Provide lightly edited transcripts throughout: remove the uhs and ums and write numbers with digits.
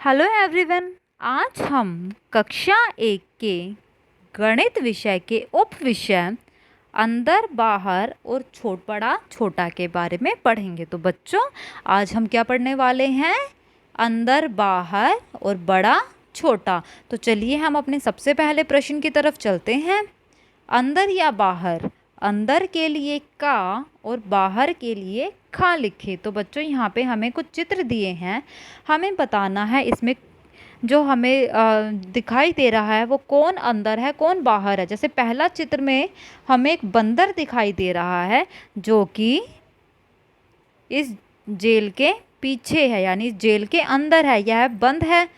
Hello everyone. आज हम कक्षा एक के गणित विषय के उप विषय अंदर बाहर और छोट बड़ा छोटा के बारे में पढ़ेंगे। तो बच्चों, आज हम क्या पढ़ने वाले हैं? अंदर बाहर और बड़ा छोटा। तो चलिए हम अपने सबसे पहले प्रश्न की तरफ चलते हैं। अंदर या बाहर? अंदर के लिए का और बाहर के लिए खा लिखे। तो बच्चों, यहाँ पे हमें कुछ चित्र दिए हैं, हमें बताना है इसमें जो हमें दिखाई दे रहा है वो कौन अंदर है कौन बाहर है। जैसे पहला चित्र में हमें एक बंदर दिखाई दे रहा है जो कि इस जेल के पीछे है, यानी इस जेल के अंदर है, यह बंद है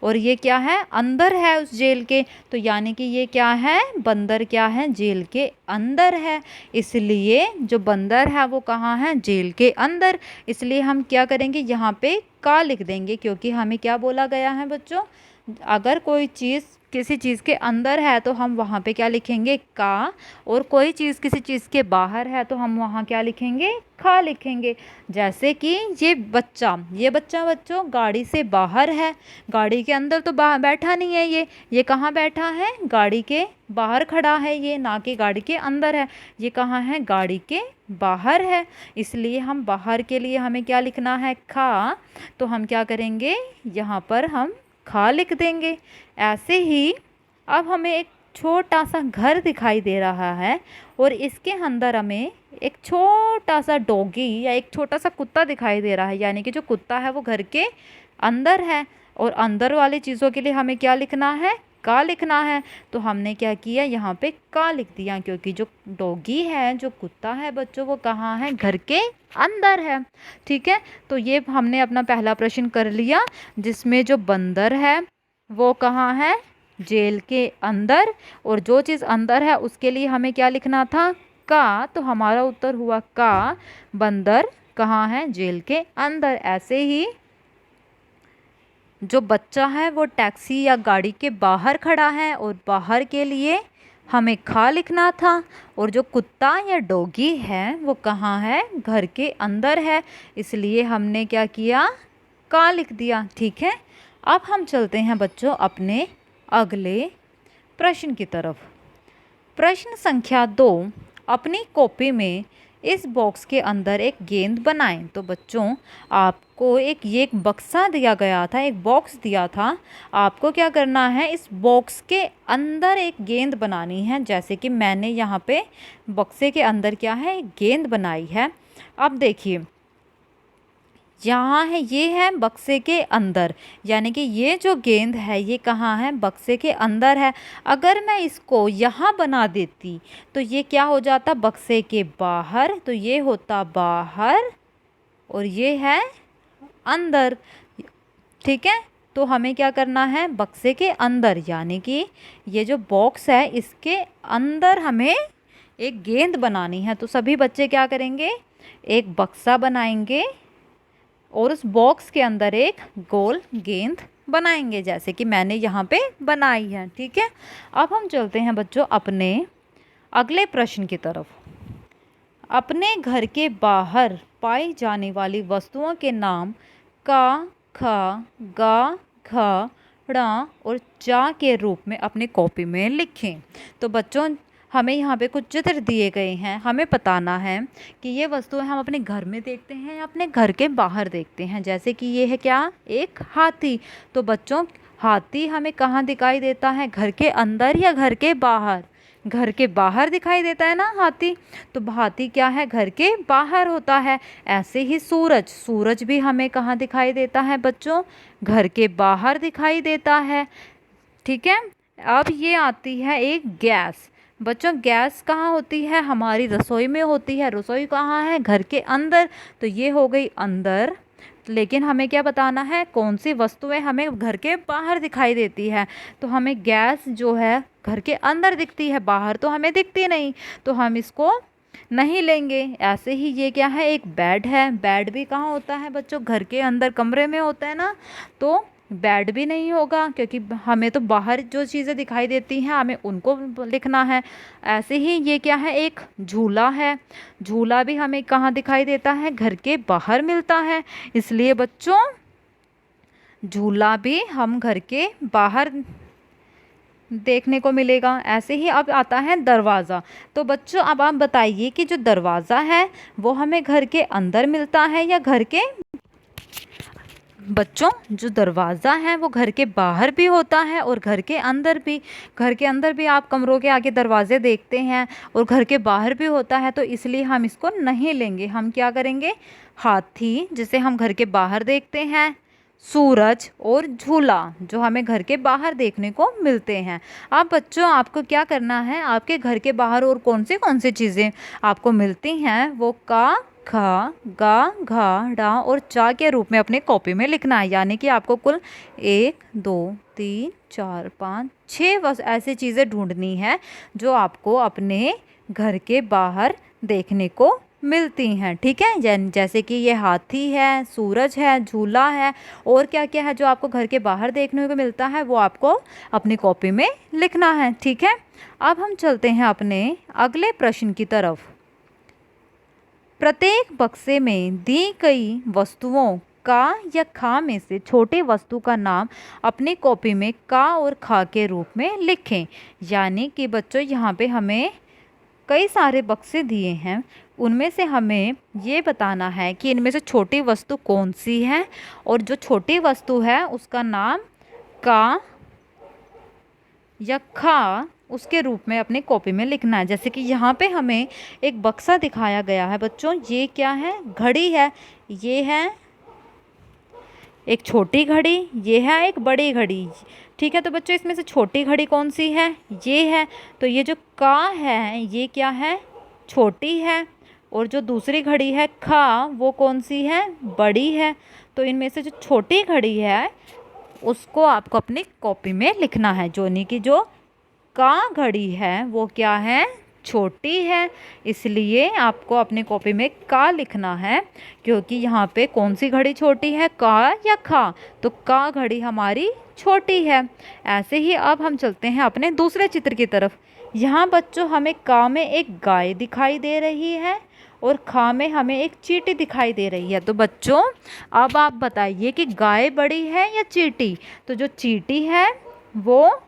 और ये क्या है? अंदर है उस जेल के। तो यानी कि ये क्या है? बंदर क्या है? जेल के अंदर है। इसलिए जो बंदर है वो कहाँ है? जेल के अंदर। इसलिए हम क्या करेंगे? यहाँ पे का लिख देंगे, क्योंकि हमें क्या बोला गया है बच्चों? अगर कोई चीज़ किसी चीज़ के अंदर है तो हम वहाँ पे क्या लिखेंगे? का। और कोई चीज़ किसी चीज़ के बाहर है तो हम वहाँ क्या लिखेंगे? खा लिखेंगे। जैसे कि ये बच्चा बच्चों गाड़ी से बाहर है, गाड़ी के अंदर तो बैठा नहीं है। ये कहाँ बैठा है? गाड़ी के बाहर खड़ा है, ये ना कि गाड़ी के अंदर है। ये कहाँ है? गाड़ी के बाहर है। इसलिए हम बाहर के लिए हमें क्या लिखना है? खा। तो हम क्या करेंगे? यहाँ पर हम खा लिख देंगे। ऐसे ही अब हमें एक छोटा सा घर दिखाई दे रहा है और इसके अंदर हमें एक छोटा सा डॉगी या एक छोटा सा कुत्ता दिखाई दे रहा है, यानी कि जो कुत्ता है वो घर के अंदर है। और अंदर वाली चीज़ों के लिए हमें क्या लिखना है? का लिखना है। तो हमने क्या किया? यहाँ पे का लिख दिया, क्योंकि जो डॉगी है, जो कुत्ता है बच्चों, वो कहाँ है? घर के अंदर है। ठीक है, तो ये हमने अपना पहला प्रश्न कर लिया, जिसमें जो बंदर है वो कहाँ है? जेल के अंदर। और जो चीज़ अंदर है उसके लिए हमें क्या लिखना था? का। तो हमारा उत्तर हुआ का। बंदर कहाँ है? जेल के अंदर। ऐसे ही जो बच्चा है वो टैक्सी या गाड़ी के बाहर खड़ा है और बाहर के लिए हमें खा लिखना था। और जो कुत्ता या डॉगी है वो कहाँ है? घर के अंदर है। इसलिए हमने क्या किया? का लिख दिया। ठीक है, अब हम चलते हैं बच्चों अपने अगले प्रश्न की तरफ। प्रश्न संख्या 2। अपनी कॉपी में इस बॉक्स के अंदर एक गेंद बनाएं। तो बच्चों, आपको एक बक्सा दिया गया था, एक बॉक्स दिया था। आपको क्या करना है? इस बॉक्स के अंदर एक गेंद बनानी है। जैसे कि मैंने यहाँ पे बक्से के अंदर क्या है? एक गेंद बनाई है। अब देखिए, यहाँ है, ये है बक्से के अंदर, यानी कि ये जो गेंद है ये कहाँ है? बक्से के अंदर है। अगर मैं इसको यहाँ बना देती तो ये क्या हो जाता? बक्से के बाहर। तो ये होता बाहर और ये है अंदर। ठीक है, तो हमें क्या करना है? बक्से के अंदर, यानी कि ये जो बॉक्स है इसके अंदर हमें एक गेंद बनानी है। तो सभी बच्चे क्या करेंगे? एक बक्सा बनाएंगे और उस बॉक्स के अंदर एक गोल गेंद बनाएंगे, जैसे कि मैंने यहाँ पे बनाई है। ठीक है, अब हम चलते हैं बच्चों अपने अगले प्रश्न की तरफ। अपने घर के बाहर पाई जाने वाली वस्तुओं के नाम का, खा, गा, घा, ड़ा और चा के रूप में अपनी कॉपी में लिखें। तो बच्चों, हमें यहाँ पे कुछ चित्र दिए गए हैं, हमें बताना है कि ये वस्तुएं हम अपने घर में देखते हैं या अपने घर के बाहर देखते हैं। जैसे कि ये है क्या? एक हाथी। तो बच्चों, हाथी हमें कहाँ दिखाई देता है? घर के अंदर या घर के बाहर? घर के बाहर दिखाई देता है ना हाथी। तो हाथी क्या है? घर के बाहर होता है। ऐसे ही सूरज, सूरज भी हमें कहाँ दिखाई देता है बच्चों? घर के बाहर दिखाई देता है। ठीक है, अब ये आती है एक गैस। बच्चों, गैस कहाँ होती है? हमारी रसोई में होती है। रसोई कहाँ है? घर के अंदर। तो ये हो गई अंदर, लेकिन हमें क्या बताना है? कौन सी वस्तुएं हमें घर के बाहर दिखाई देती है? तो हमें गैस जो है घर के अंदर दिखती है, बाहर तो हमें दिखती नहीं, तो हम इसको नहीं लेंगे। ऐसे ही ये क्या है? एक बेड है। बेड भी कहाँ होता है बच्चों? घर के अंदर कमरे में होता है ना। तो बेड भी नहीं होगा, क्योंकि हमें तो बाहर जो चीज़ें दिखाई देती हैं हमें उनको लिखना है। ऐसे ही ये क्या है? एक झूला है। झूला भी हमें कहाँ दिखाई देता है? घर के बाहर मिलता है। इसलिए बच्चों, झूला भी हम घर के बाहर देखने को मिलेगा। ऐसे ही अब आता है दरवाज़ा। तो बच्चों अब आप बताइए कि जो दरवाज़ा है वो हमें घर के अंदर मिलता है या घर के बच्चों जो दरवाज़ा है वो घर के बाहर भी होता है और घर के अंदर भी। घर के अंदर भी आप कमरों के आगे दरवाजे देखते हैं और घर के बाहर भी होता है, तो इसलिए हम इसको नहीं लेंगे। हम क्या करेंगे, हाथी जिसे हम घर के बाहर देखते हैं, सूरज और झूला जो हमें घर के बाहर देखने को मिलते हैं। अब बच्चों आपको क्या करना है, आपके घर के बाहर और कौन सी चीज़ें आपको मिलती हैं वो का, खा, गा, घा, डा और चा के रूप में अपने कॉपी में लिखना है। यानी कि आपको कुल 1 2 3 4 5 6 बस ऐसी चीज़ें ढूंढनी है जो आपको अपने घर के बाहर देखने को मिलती हैं। ठीक है, जैसे कि ये हाथी है, सूरज है, झूला है और क्या क्या है जो आपको घर के बाहर देखने को मिलता है वो आपको अपनी कॉपी में लिखना है। ठीक है, अब हम चलते हैं अपने अगले प्रश्न की तरफ। प्रत्येक बक्से में दी गई वस्तुओं का या खा में से छोटे वस्तु का नाम अपनी कॉपी में का और खा के रूप में लिखें। यानी कि बच्चों यहाँ पे हमें कई सारे बक्से दिए हैं, उनमें से हमें ये बताना है कि इनमें से छोटी वस्तु कौन सी है और जो छोटी वस्तु है उसका नाम का या खा उसके रूप में अपनी कॉपी में लिखना है। जैसे कि यहाँ पे हमें एक बक्सा दिखाया गया है बच्चों, ये क्या है, घड़ी है। ये है एक छोटी घड़ी, ये है एक बड़ी घड़ी। ठीक है, तो बच्चों इसमें से छोटी घड़ी कौन सी है, ये है। तो ये जो का है ये क्या है, छोटी है। और जो दूसरी घड़ी है खा वो कौन सी है, बड़ी है। तो इनमें से जो छोटी घड़ी है उसको आपको अपनी कॉपी में लिखना है। जोनी की जो का घड़ी है वो क्या है, छोटी है, इसलिए आपको अपनी कॉपी में का लिखना है। क्योंकि यहाँ पे कौन सी घड़ी छोटी है, का या खा, तो का घड़ी हमारी छोटी है। ऐसे ही अब हम चलते हैं अपने दूसरे चित्र की तरफ। यहाँ बच्चों हमें का में एक गाय दिखाई दे रही है और खा में हमें एक चींटी दिखाई दे रही है। तो बच्चों अब आप बताइए कि गाय बड़ी है या चींटी। तो जो चींटी है वो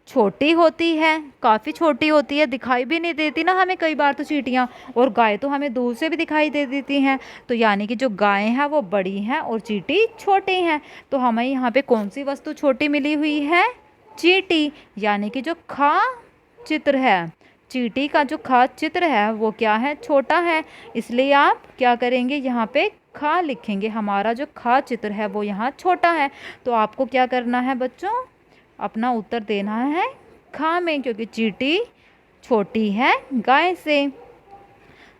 छोटी होती है, काफ़ी छोटी होती है, दिखाई भी नहीं देती ना हमें कई बार तो चींटियाँ, और गाय तो हमें दूर से भी दिखाई दे देती हैं। तो यानी कि जो गाय है वो बड़ी हैं और चींटी छोटी हैं। तो हमें यहाँ पे कौन सी वस्तु छोटी मिली हुई है, चींटी। यानी कि जो खा चित्र है, चींटी का जो खा चित्र है वो क्या है, छोटा है। इसलिए आप क्या करेंगे, यहाँ पे खा लिखेंगे। हमारा जो खा चित्र है वो यहाँ छोटा है। तो आपको क्या करना है बच्चों, अपना उत्तर देना है खा में, क्योंकि चींटी छोटी है गाय से।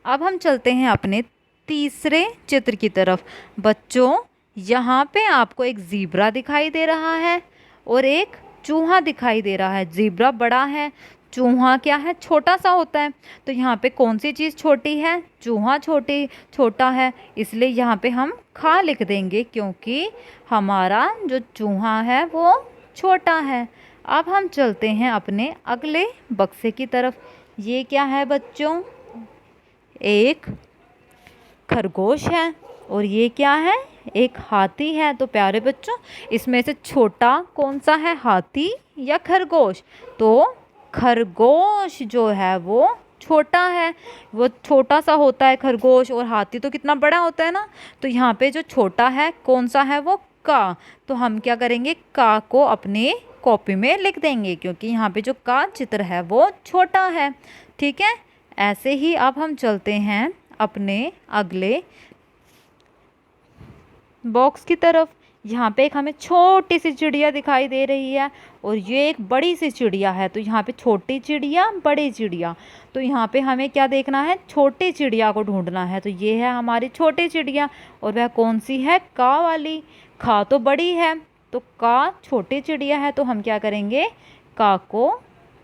अब हम चलते हैं अपने तीसरे चित्र की तरफ। बच्चों यहाँ पे आपको एक ज़ीब्रा दिखाई दे रहा है और एक चूहा दिखाई दे रहा है। ज़ीब्रा बड़ा है, चूहा क्या है, छोटा सा होता है। तो यहाँ पे कौन सी चीज़ छोटी है, चूहा छोटा है, इसलिए यहाँ पे हम खा लिख देंगे क्योंकि हमारा जो चूहा है वो छोटा है। अब हम चलते हैं अपने अगले बक्से की तरफ। ये क्या है बच्चों, एक खरगोश है और ये क्या है, एक हाथी है। तो प्यारे बच्चों इसमें से छोटा कौन सा है, हाथी या खरगोश। तो खरगोश जो है वो छोटा है, वो छोटा सा होता है खरगोश, और हाथी तो कितना बड़ा होता है ना। तो यहाँ पे जो छोटा है कौन सा है, वो का। तो हम क्या करेंगे, का को अपने कॉपी में लिख देंगे क्योंकि यहाँ पे जो का चित्र है वो छोटा है। ठीक है, ऐसे ही अब हम चलते हैं अपने अगले बॉक्स की तरफ। यहाँ पे एक हमें छोटी सी चिड़िया दिखाई दे रही है और ये एक बड़ी सी चिड़िया है। तो यहाँ पे छोटी चिड़िया, बड़ी चिड़िया। तो यहाँ पे हमें क्या देखना है, छोटी चिड़िया को ढूंढना है। तो ये है हमारी छोटी चिड़िया और वह कौन सी है, का वाली। खा तो बड़ी है तो का छोटी चिड़िया है, तो हम क्या करेंगे, का को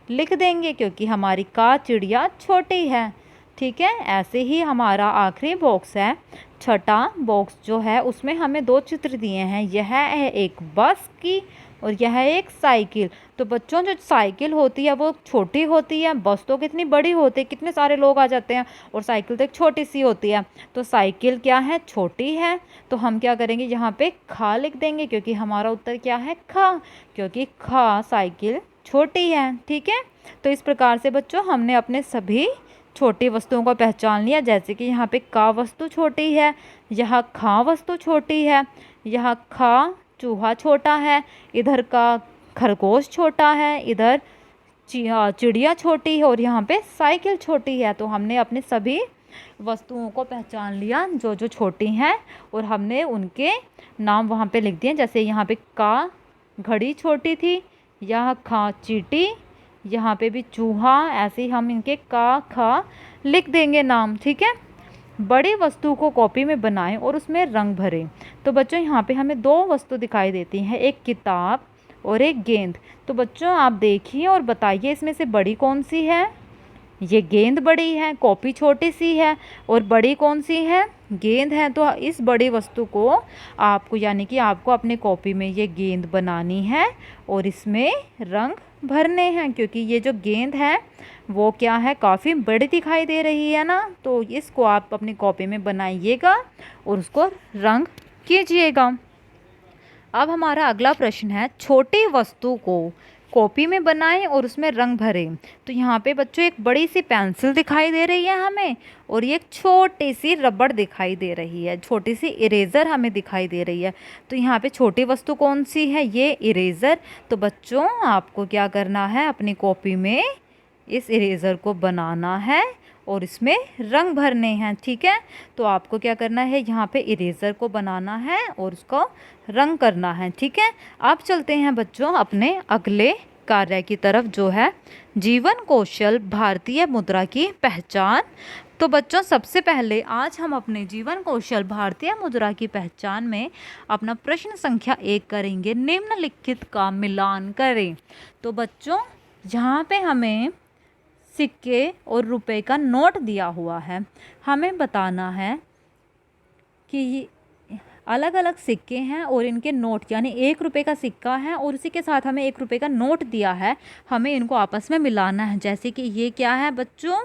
लिख देंगे क्योंकि हमारी का चिड़िया छोटी है। ठीक है, ऐसे ही हमारा आखिरी बॉक्स है, छठा बॉक्स जो है उसमें हमें दो चित्र दिए हैं। यह है एक बस की और यह है एक साइकिल। तो बच्चों जो साइकिल होती है वो छोटी होती है, बस तो कितनी बड़ी होती है, कितने सारे लोग आ जाते हैं, और साइकिल तो एक छोटी सी होती है। तो साइकिल क्या है, छोटी है। तो हम क्या करेंगे, यहाँ पे खा लिख देंगे, क्योंकि हमारा उत्तर क्या है, खा, क्योंकि खा साइकिल छोटी है। ठीक है, तो इस प्रकार से बच्चों हमने अपने सभी छोटी वस्तुओं को पहचान लिया। जैसे कि यहाँ पे का वस्तु छोटी है, यहाँ खा वस्तु छोटी है, यहाँ खा चूहा छोटा है, इधर का खरगोश छोटा है, इधर चिड़िया छोटी है, और यहाँ पे साइकिल छोटी है। तो हमने अपने सभी वस्तुओं को पहचान लिया जो जो छोटी हैं, और हमने उनके नाम वहाँ पे लिख दिए। जैसे यहाँ पे का घड़ी छोटी थी, यहाँ खा चींटी, यहाँ पे भी चूहा, ऐसे ही हम इनके का खा लिख देंगे नाम। ठीक है, बड़ी वस्तु को कॉपी में बनाएं और उसमें रंग भरें। तो बच्चों यहाँ पे हमें दो वस्तु दिखाई देती हैं, एक किताब और एक गेंद। तो बच्चों आप देखिए और बताइए इसमें से बड़ी कौन सी है। ये गेंद बड़ी है, कॉपी छोटी सी है, और बड़ी कौन सी है, गेंद है। तो इस बड़ी वस्तु को आपको, यानी कि आपको अपने कॉपी में ये गेंद बनानी है और इसमें रंग भरने हैं, क्योंकि ये जो गेंद है वो क्या है, काफ़ी बड़ी दिखाई दे रही है ना। तो इसको आप अपनी कॉपी में बनाइएगा और उसको रंग कीजिएगा। अब हमारा अगला प्रश्न है, छोटी वस्तु को कॉपी में बनाएं और उसमें रंग भरें। तो यहाँ पे बच्चों एक बड़ी सी पेंसिल दिखाई दे रही है हमें, और ये एक छोटी सी रबड़ दिखाई दे रही है, छोटी सी इरेज़र हमें दिखाई दे रही है। तो यहाँ पे छोटी वस्तु कौन सी है, ये इरेज़र। तो बच्चों आपको क्या करना है, अपनी कॉपी में इस इरेज़र को बनाना है और इसमें रंग भरने हैं। ठीक है, तो आपको क्या करना है, यहाँ पे इरेज़र को बनाना है और उसको रंग करना है। ठीक है, अब चलते हैं बच्चों अपने अगले कार्य की तरफ, जो है जीवन कौशल भारतीय मुद्रा की पहचान। तो बच्चों सबसे पहले आज हम अपने जीवन कौशल भारतीय मुद्रा की पहचान में अपना प्रश्न संख्या 1 करेंगे, निम्नलिखित का मिलान करें। तो बच्चों यहाँ पे हमें सिक्के और रुपए का नोट दिया हुआ है, हमें बताना है कि अलग अलग सिक्के हैं और इनके नोट, यानी 1 रुपये का सिक्का है और उसी के साथ हमें 1 रुपये का नोट दिया है, हमें इनको आपस में मिलाना है। जैसे कि ये क्या है बच्चों,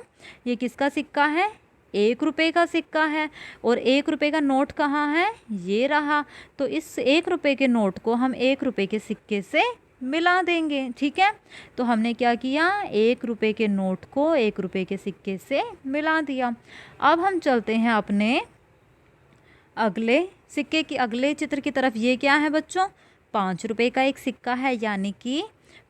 ये किसका सिक्का है, 1 रुपये का सिक्का है, और 1 रुपये का नोट कहाँ है, ये रहा। तो इस 1 रुपये के नोट को हम 1 रुपये के सिक्के से मिला देंगे। ठीक है, तो हमने क्या किया, 1 रुपये के नोट को 1 रुपये के सिक्के से मिला दिया। अब हम चलते हैं अपने अगले सिक्के की, अगले चित्र की तरफ। ये क्या है बच्चों, 5 रुपये का एक सिक्का है, यानी कि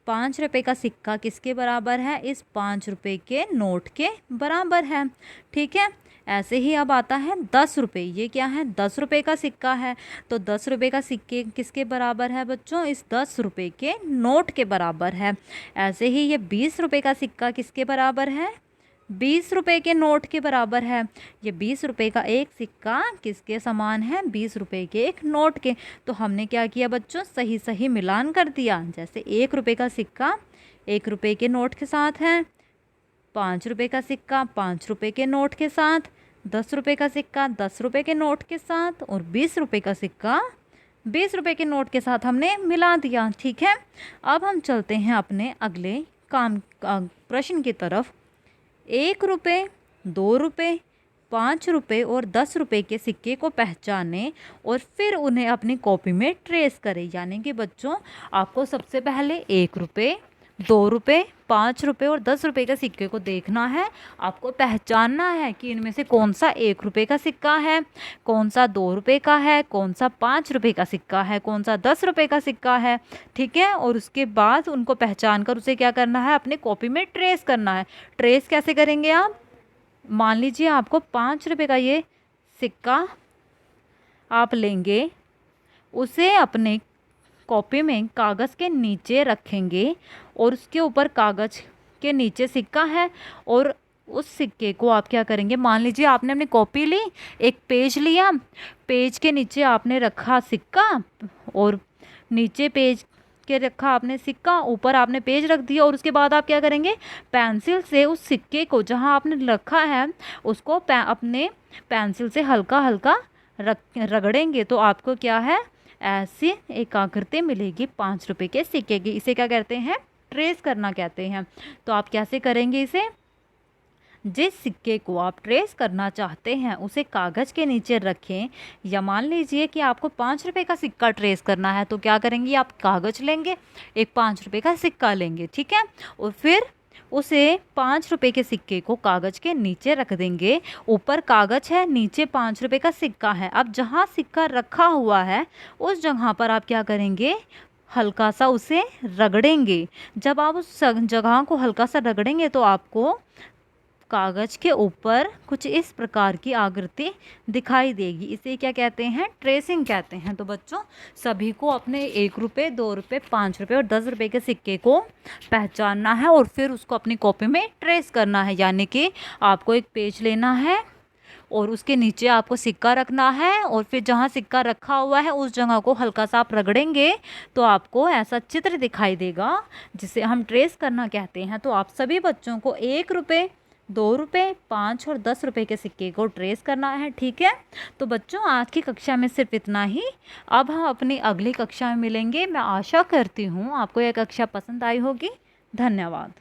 5 रुपये का सिक्का किसके बराबर है, इस 5 रुपये के नोट के बराबर है। ठीक है, ऐसे ही अब आता है 10 रुपये। ये क्या है, 10 रुपये का सिक्का है, तो 10 रुपये का सिक्के किसके बराबर है बच्चों, इस 10 रुपये के नोट के बराबर है। ऐसे ही ये 20 रुपये का सिक्का किसके बराबर है, 20 रुपये के नोट के बराबर है। ये 20 रुपये का एक सिक्का किसके समान है, 20 रुपये के एक नोट के। तो हमने क्या किया बच्चों, सही सही मिलान कर दिया। जैसे 1 रुपये का सिक्का 1 रुपये के नोट के साथ है, 5 रुपये का सिक्का 5 रुपये के नोट के साथ, 10 रुपये का सिक्का 10 रुपये के नोट के साथ, और 20 रुपये का सिक्का 20 रुपये के नोट के साथ हमने मिला दिया। ठीक है, अब हम चलते हैं अपने अगले प्रश्न की तरफ। 1 रुपये, 2 रुपये, 5 रुपये और 10 रुपये के सिक्के को पहचानें और फिर उन्हें अपनी कॉपी में ट्रेस करें। यानी कि बच्चों आपको सबसे पहले 1 रुपये, 2 रुपये, 5 रुपये और 10 रुपये के सिक्के को देखना है, आपको पहचानना है कि इनमें से कौन सा 1 रुपये का सिक्का है, कौन सा 2 रुपये का है, कौन सा 5 रुपये का सिक्का है, कौन सा 10 रुपये का सिक्का है। ठीक है, और उसके बाद उनको पहचान कर उसे क्या करना है, अपने कॉपी में ट्रेस करना है। ट्रेस कैसे करेंगे आप, मान लीजिए आपको 5 रुपये का ये सिक्का आप लेंगे, उसे अपने कॉपी में कागज़ के नीचे रखेंगे और उसके ऊपर कागज़ के नीचे सिक्का है, और उस सिक्के को आप क्या करेंगे, मान लीजिए आपने अपनी कॉपी ली, एक पेज लिया, पेज के नीचे आपने रखा सिक्का, और नीचे पेज के रखा आपने सिक्का, ऊपर आपने पेज रख दिया, और उसके बाद आप क्या करेंगे, पेंसिल से उस सिक्के को जहां आपने रखा है उसको अपने पेंसिल से हल्का हल्का रगड़ेंगे। तो आपको क्या है, ऐसी एक आकृति मिलेगी 5 रुपए के सिक्के की। इसे क्या कहते हैं? ट्रेस करना कहते हैं। तो आप कैसे करेंगे इसे? जिस सिक्के को आप ट्रेस करना चाहते हैं उसे कागज़ के नीचे रखें, या मान लीजिए कि आपको 5 रुपए का सिक्का ट्रेस करना है, तो क्या करेंगे? आप कागज़ लेंगे, एक 5 रुपए का सिक्का लेंगे, ठीक है, और फिर उसे 5 रुपए के सिक्के को कागज़ के नीचे रख देंगे। ऊपर कागज़ है, नीचे 5 रुपए का सिक्का है। अब जहाँ सिक्का रखा हुआ है उस जगह पर आप क्या करेंगे? हल्का सा उसे रगड़ेंगे। जब आप उस जगह को हल्का सा रगड़ेंगे तो आपको कागज़ के ऊपर कुछ इस प्रकार की आकृति दिखाई देगी। इसे क्या कहते हैं? ट्रेसिंग कहते हैं। तो बच्चों, सभी को अपने 1 रुपये, 2 रुपये, 5 रुपये और 10 रुपये के सिक्के को पहचानना है और फिर उसको अपनी कॉपी में ट्रेस करना है। यानी कि आपको एक पेज लेना है और उसके नीचे आपको सिक्का रखना है, और फिर जहाँ सिक्का रखा हुआ है उस जगह को हल्का सा आप रगड़ेंगे तो आपको ऐसा चित्र दिखाई देगा जिसे हम ट्रेस करना कहते हैं। तो आप सभी बच्चों को 1 रुपये, 2 रुपये, 5 और 10 रुपये के सिक्के को ट्रेस करना है, ठीक है। तो बच्चों, आज की कक्षा में सिर्फ इतना ही। अब हम अपनी अगली कक्षा में मिलेंगे। मैं आशा करती हूँ आपको यह कक्षा पसंद आई होगी। धन्यवाद।